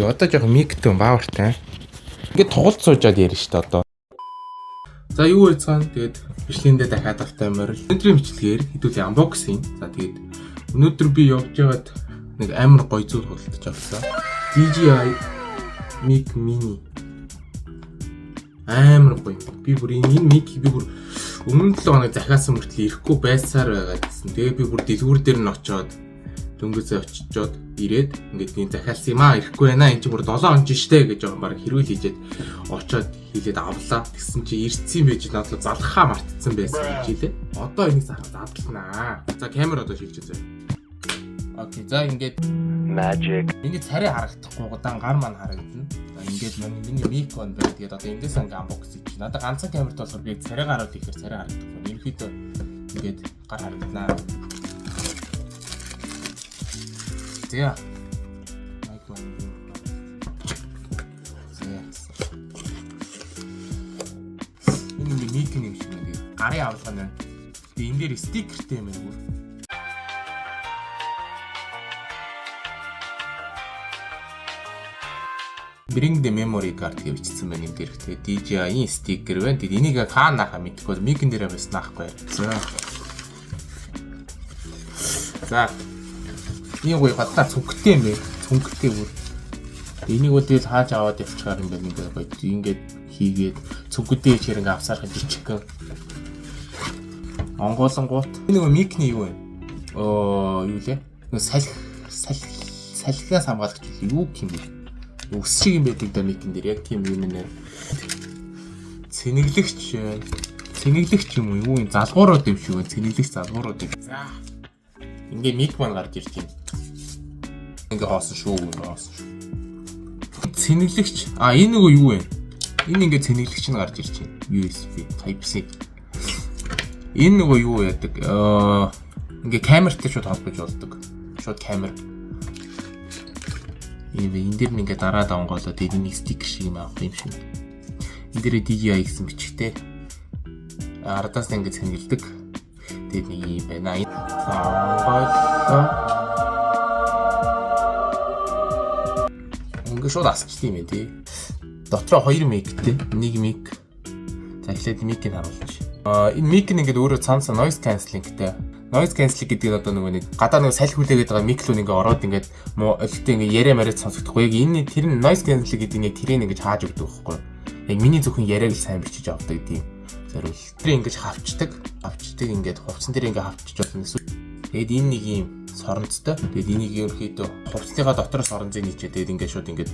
Одоо жоохон миктэй баавартай. Ингээд тоглолт суужаад ярина шүү дээ одоо. За юу байцгаана. Тэгээд бичлэгэндээ дахиад автай морил. Өнөөдрийн бичлэгээр хэдүүлээ unboxing. За тэгээд өнөөдөр би явж байгаад нэг амар гоё зүйл худалдаж авсан. DJI Mic Mini. Амар гоё. Би бүр энэ mic би бүр өмнө 7 хоног захиасан мөртлөө ирэхгүй байсаар байгаа гэсэн. Тэгээ би бүр дэлгүүр дээр нь очиод дөнгөзөө очичоод ирээд ингээд энэ захиалсан юм аа ирэхгүй байна. Энд чинь бүр 7 хоног штэ гэж байгаа баг хэрүүл хийжээд очиод хийлээд авлаа. Тэгсэн чи ирцсэн байж надлаа залхаа мартцсан байсан гэж хэлээ. Одоо энийг задлнаа. За камер одоо шилжиж байгаа. Окей, за ингээд magic. Энийг царай харагдахгүй удаан гар маань харагдана. За ингээд миний mic on байна. Тэгээд одоо эндээс ингээ unbox хийж. Надад ганцхан камерт болохоор би царай гараад ихээр царай харагдахгүй. Ерөнхийдөө ингээд гар харагданаа. Зя. Майк маань. Зя. Энэ mic юм шиг нэг гарын авалгаа байна. Тэгээд энэ дээр стикертэй юм байна. Bring the memory card гэж бичсэн байна энэ дээр. Тэгээ DJI-ийн стикер байна. Тэгээд энийг хаанааха мэдгүй. Mic-эн дээр бас наахгүй. За. Энийг гоё гадаа цүнхтэй юм бэ. Цүнхтэй бүр. Энийг бол тэгэл хааж аваад явчихаар юм байна ингээ гоё. Ингээд хийгээд цүнхтэй чир ингээ авсарах жижигхэн. Онгоолонгууд. Энэ нөгөө mic-ний юу вэ? Юу лээ? Салхигаас хамгаалагч юу юм бэ? Үс шиг юм байдаг да mic-эн дээр яг тийм юм нэ. Цэнэглэгч юм уу? Юу юм залгуурууд юм шиг байна. Цэнэглэгч залгуурууд юм. За. Ингээ mic маань гарч ирж байна. Ингээ хоосон шүү. Цэнэглэгч. Энэ нөгөө юу вэ? Энэ ингээ цэнэглэгч нь гарч ирж байна. USB Type-C. Энэ нөгөө юу яадаг? Ингээ камертай шууд холбож болдог. Шууд камер. Энэ дээр нь ингээ дараад онгоолоо тэгээд энийг стикер шиг юм авах юм шиг. Энэ дээр DJI гэсэн бичгтэй. Ардаас ингээ цэнгэлдэг. Тэгээд нэг юм байна. Ингээ шууд асчт юм ээ тий. Дотроо 2 mic-тэй, 1 mic. За эхлээд mic-ийг харуулж. Энэ mic нь ингээд өөрөө цаанаас noise cancelling-тэй. Noise cancelling гэдэг нь одоо нөгөө нэг гадаа нөгөө салхи хүлээгээд байгаа mic руу ингээ ороод ингээд өлтөө ингээ яриа мариад сонсогдохгүй. Яг энэ тэр нь noise cancelling гэдэг нэг тэрийг ингэж хааж өгдөг байхгүй. Яг миний зөвхөн яриаг л сайн бичиж авдаг гэдэг юм. Зориул. Тэр ингэж хавчдаг ингээд хувцсан дээр ингээ хавчиж болно гэсэн. Тэгээд энэ нэг юм соронцтой. Тэгээд энийг ерөөхдөө хувцсныхаа дотроос соронзыг нийчээ. Тэгээд ингээ шууд ингээд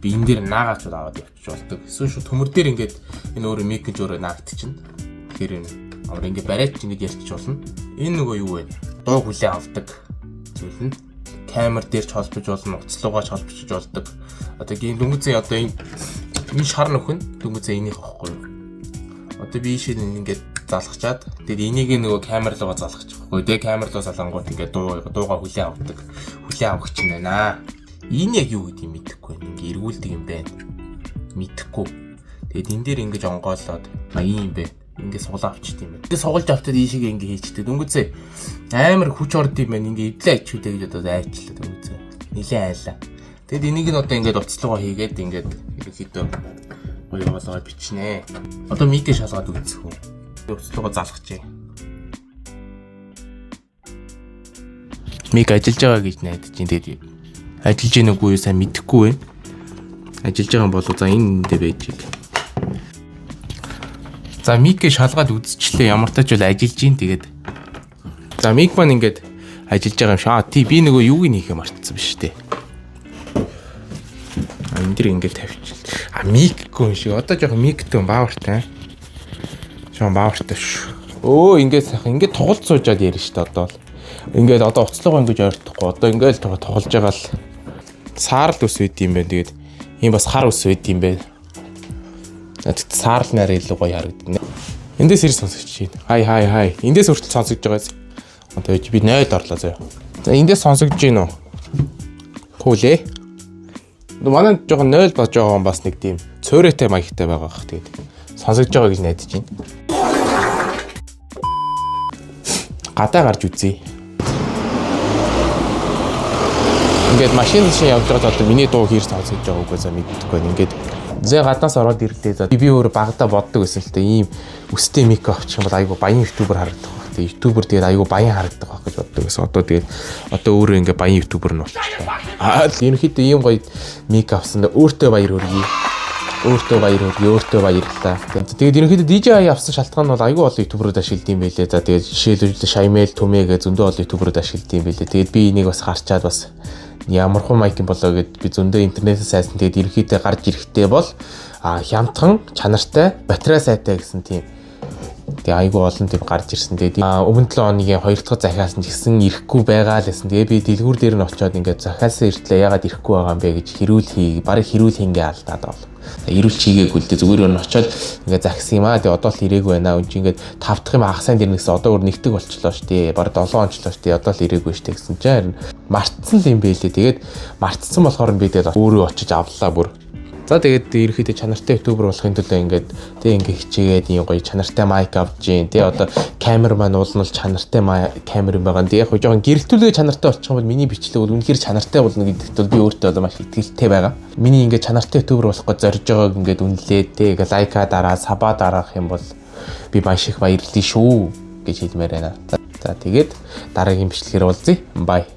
би энэ дээр наагаачуд аваад явчих болдог. Эсвэл шууд төмөр дээр ингээд энэ өөрөө mic гэж өөрөө наагдчихна. Тэгэхээр энэ амар ингээ бариад ч ингэж ярьчих болно. Энэ нөгөө юу вэ? Дуу хүлээ авдаг зүйл нь. Камер дээр ч холбож болно, уцлуугаа ч холбож болдог. Одоо гийн дүнгийн одоо энэ шар нөхөн дүнгийн энийг авахгүй юу? Одоо би шил ингээд залгачаад тэгээд энийг нөгөө камер руугаа залгачих байхгүй. Тэгээд камер руу залгангууд ингээд дуугаа хүлээ авдаг. Хүлээ авах чинь байна. Энэ яг юу гэдэг юм мэдэхгүй. Ингээ эргүүлдэг юм байна. Мэдэхгүй. Тэгээд энэ дээр ингэж онгоолоод ийм бэ. Ингээ суглаа авчт юм байна. Тэгээд сугалж автаад ийшээ ингээ хийчихдээ дүнгийн амар хүч орд юм байна. Ингээ эвлээ ичүүдээ гэж одоо айчлаа дүнгийн. Нилээ айлаа. Тэгээд энийг нь одоо ингээд уцлуугаа хийгээд ингээд ерөөхдөө гоё болгоо бичнэ. Одоо mic-ийг шалгаад үзэх үү. Уцлуугаа залгачээ. Mic ажиллаж байгаа гэж найдаж байна. Тэгээд ажиллаж гин үгүй юу сайн мэдэхгүй байна. Ажиллаж байгаа болов за энэ дэ байж иг. За mic-ийг шалгаад үзчихлээ. Ямар тач бол ажиллаж гин тэгээд. За mic маань ингээд ажиллаж байгаа юм шиг. Тий би нөгөө юуг нь хийхээ мартсан биш үү? Энэ дэр ингээд тавьчих. Mic-гүй юм шиг. Одоо жоохон mic-тэй баавартай. Жоохон баавартай шүү. Ингээд сайхан ингээд тоглолт суужаад ярина шүү дээ одоо бол. Ингээд одоо уцлуугаа ингэж ойртохгүй. Одоо ингээд тоглож байгаа л саарл ус үйд юм байна. Тэгээд ийм бас хар ус үйд юм байна. Тэгэд саарл нараа илүү гоё харагдана. Эндээс ирж сонсогч байна. Хай. Эндээс хүртэл сонсогдож байгаа. Одоо би 0-д орлоо заяа. За эндээс сонсогдож байна уу? Кулээ. Манай жоохон 0 болж байгаа юм бас нэг тийм цөөрөтэй маягтай байгаа хэ. Тэгээд сонсогдож байгаа гэж найдаж байна. Гадаа гарч үзье. ингээд машин шин явж байгаа одоо миний дуу хийж сонсож байгаа үгүй за мэддэггүй байна. Ингээд зэ гаднаас ороод ирлээ за би өөр багада боддог байсан л та ийм өстэй мик авчих юм бол айгу баян ютубер харагдах баг. Тэгээ ютубер тэгээд айгу баян харагдах баг гэж боддог байсан. Одоо тэгээд одоо өөрөө ингээд баян ютубер нь болчихлоо. Ерөнхийдөө ийм гоё мик авсан өөртөө баяр хүргэе. Өөртөө баярлалаа. Тэгээд ерөнхийдөө DJI авсан шалтгаан нь бол айгүй олон ютуберүүд ашиглад юм байлээ. За тэгээд жишээлбэл Shimel, Tume гэх зөндөө олон ютуберүүд ашиглад юм байлээ. Тэгээд би энийг бас харчаад бас ямар хуу майк юм болоо гэд би зөндөө интернетээс хайсан. Тэгээд ерөнхийдөө гарч ирэхтэй бол хямдхан, чанартай, батарей сайтай гэсэн тийм. Тэгээ айгүй олон тийм гарч ирсэн. Тэгээд өмнө 7 хоногийн 2 дахь захиас нь гисэн ирэхгүй байгаа л гэсэн. Тэгээ би дэлгүүр дээр нь очиод ингээд захиасаа иртлээ ягаад ирэхгүй байгаа юм бэ гэж барыг хэрүүл хийнгээ алдаад бол. Ирүүл чигээгүй л дээ зүгээр өн очиод ингээд захисан юм аа. Тэгээ одоо л ирээгүй байна. Үн чи ингээд 5 дахь юм ах сайн дэрнэсээ одоо өөр нэгтгэг болчлоо шүү дээ. Бараг 7 онцлоо шүү дээ. Одоо л ирээгүй шүү дээ гэсэн чинь харин мартсан л юм бэ лээ. Тэгээд мартсан болохоор би тэгээд өөрөө очиж авлаа бүр. За тэгээд ерөөхдөө чанартай ютубер болохын төлөө ингээд тэг ингээ хичээгээд ийм гоё чанартай майк авч जैन. Тэг одоо камер маань уулнал чанартай камер юм байгаа. Тэг яг жоохон гэрэлтүүлгээ чанартай болчих юм бол миний бичлэг бол үнэхээр чанартай болно гэдэгт бол би өөртөө маш итгэлтэй байгаа. Миний ингээ чанартай ютубер болох гэж зорж байгааг ингээд үнэлээд тэг лайка дараа саба дараах юм бол би маш их баярлалаа шүү гэж хэлмээр байна. За тэгээд дараагийн бичлэгээр уулзъя. Бай.